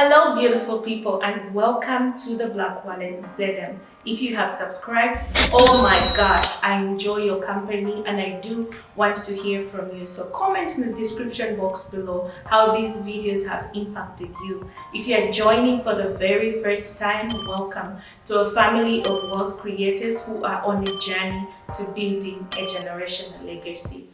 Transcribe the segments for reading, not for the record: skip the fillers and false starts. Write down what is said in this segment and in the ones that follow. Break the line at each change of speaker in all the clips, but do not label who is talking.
Hello beautiful people and welcome to the Black Wallet ZM. If you have subscribed, oh my gosh, I enjoy your company and I do want to hear from you. So comment in the description box below how these videos have impacted you. If you are joining for the very first time, welcome to a family of wealth creators who are on a journey to building a generational legacy.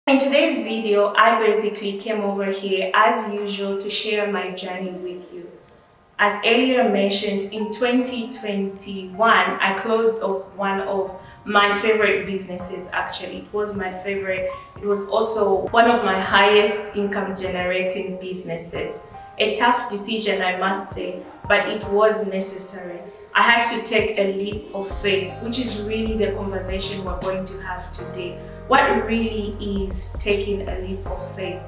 In today's video, I basically came over here as usual to share my journey with you. As earlier mentioned, in 2021, I closed off one of my favorite businesses. Actually, it was my favorite. It was also one of my highest income generating businesses. A tough decision, I must say, but it was necessary. I had to take a leap of faith, which is really the conversation we're going to have today. What really is taking a leap of faith?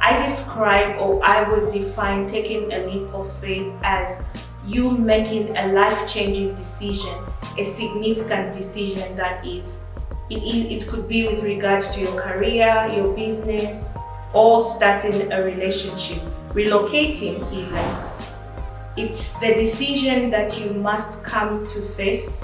I describe, or I would define taking a leap of faith as you making a life-changing decision, a significant decision that is, it could be with regards to your career, your business, or starting a relationship, relocating even. It's the decision that you must come to face,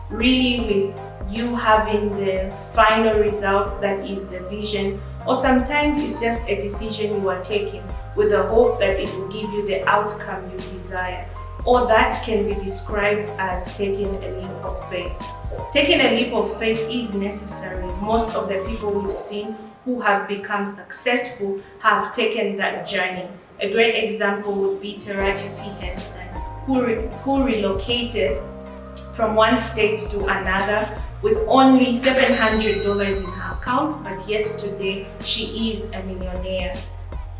really with you having the final results, that is the vision, or sometimes it's just a decision you are taking with the hope that it will give you the outcome you desire, or that can be described as taking a leap of faith. Taking a leap of faith is necessary. Most of the people we've seen who have become successful have taken that journey. A great example would be Taraji P. Henson, who relocated from one state to another with only $700 in her account, but yet today she is a millionaire.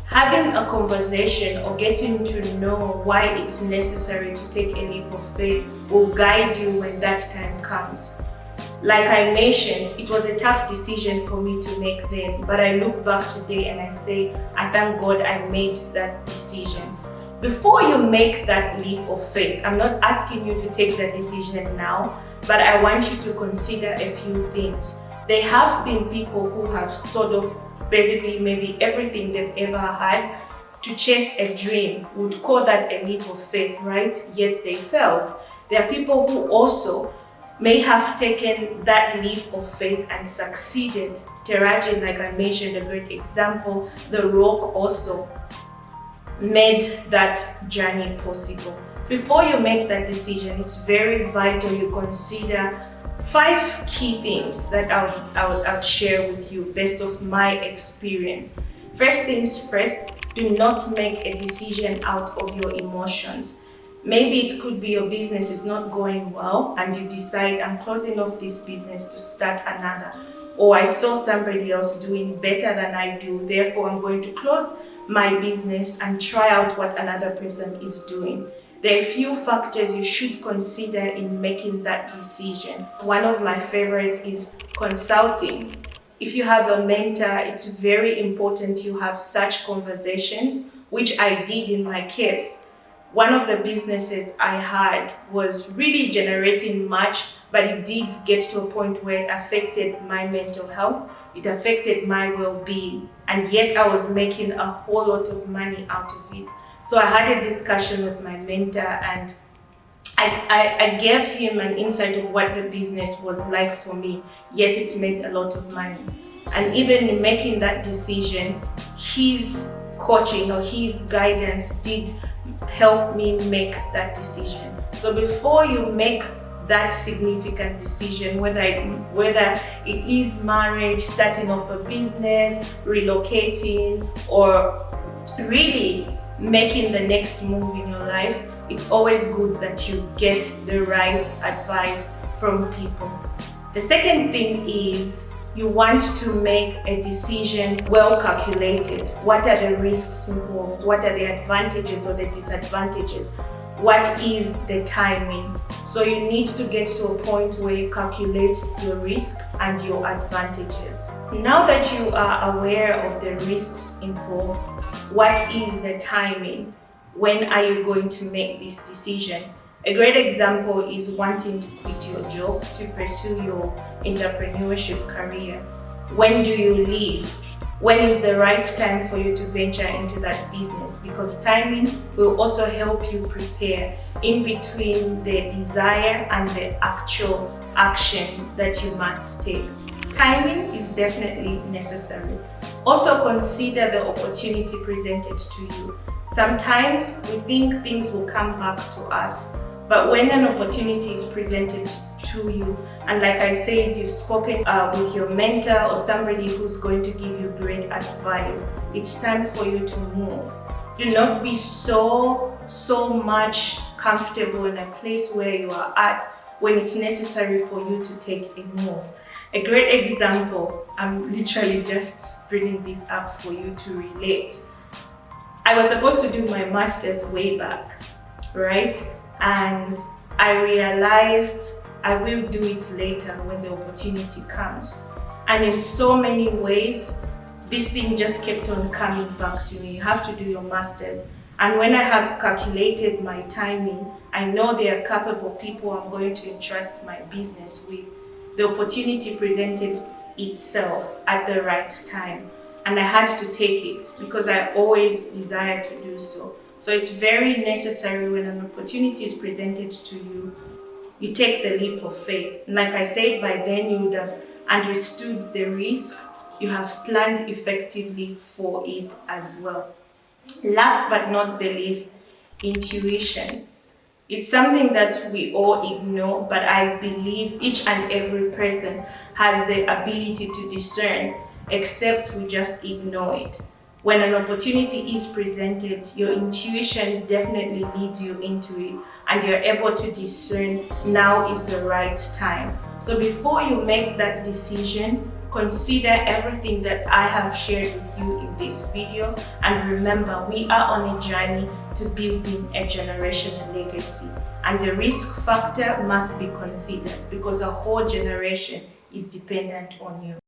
Having a conversation or getting to know why it's necessary to take a leap of faith will guide you when that time comes. Like I mentioned, it was a tough decision for me to make then, but I look back today and I say, I thank God I made that decision. Before you make that leap of faith, I'm not asking you to take that decision now, but I want you to consider a few things. There have been people who have sort of basically maybe everything they've ever had to chase a dream. Would call that a leap of faith, right? Yet they failed. There are people who also may have taken that leap of faith and succeeded. Taraji, like I mentioned, a great example. The Rock also made that journey possible. Before you make that decision, it's very vital you consider 5 key things that I'll share with you based off my experience. First things first, do not make a decision out of your emotions. Maybe it could be your business is not going well and you decide, I'm closing off this business to start another. Or I saw somebody else doing better than I do, therefore I'm going to close my business and try out what another person is doing. There are a few factors you should consider in making that decision. One of my favorites is consulting. If you have a mentor, it's very important you have such conversations, which I did in my case. One of the businesses I had was really generating much, but it did get to a point where it affected my mental health. It affected my well-being, and yet I was making a whole lot of money out of it. So I had a discussion with my mentor and I gave him an insight of what the business was like for me, yet it made a lot of money. And even in making that decision, his coaching or his guidance did help me make that decision. So before you make that significant decision, whether it is marriage, starting off a business, relocating, or really making the next move in your life, it's always good that you get the right advice from people. The second thing is you want to make a decision well calculated. What are the risks involved? What are the advantages or the disadvantages? What is the timing? So you need to get to a point where you calculate your risk and your advantages. Now that you are aware of the risks involved, what is the timing? When are you going to make this decision? A great example is wanting to quit your job to pursue your entrepreneurship career. When do you leave? When is the right time for you to venture into that business? Because timing will also help you prepare in between the desire and the actual action that you must take. Timing is definitely necessary. Also consider the opportunity presented to you. Sometimes we think things will come back to us, but when an opportunity is presented to you, and like I said, you've spoken with your mentor or somebody who's going to give you great advice, it's time for you to move. Do not be so much comfortable in a place where you are at when it's necessary for you to take a move. A great example, I'm literally just bringing this up for you to relate. I was supposed to do my master's way back, right? And I realized I will do it later when the opportunity comes. And in so many ways, this thing just kept on coming back to me. You have to do your master's. And when I have calculated my timing, I know there are capable people I'm going to entrust my business with. The opportunity presented itself at the right time. And I had to take it because I always desire to do so. So it's very necessary when an opportunity is presented to you, you take the leap of faith. And like I said, by then you would have understood the risk, you have planned effectively for it as well. Last but not the least, intuition. It's something that we all ignore, but I believe each and every person has the ability to discern, except we just ignore it. When an opportunity is presented, your intuition definitely leads you into it and you're able to discern now is the right time. So before you make that decision, consider everything that I have shared with you in this video, and remember, we are on a journey to building a generational legacy, and the risk factor must be considered because a whole generation is dependent on you.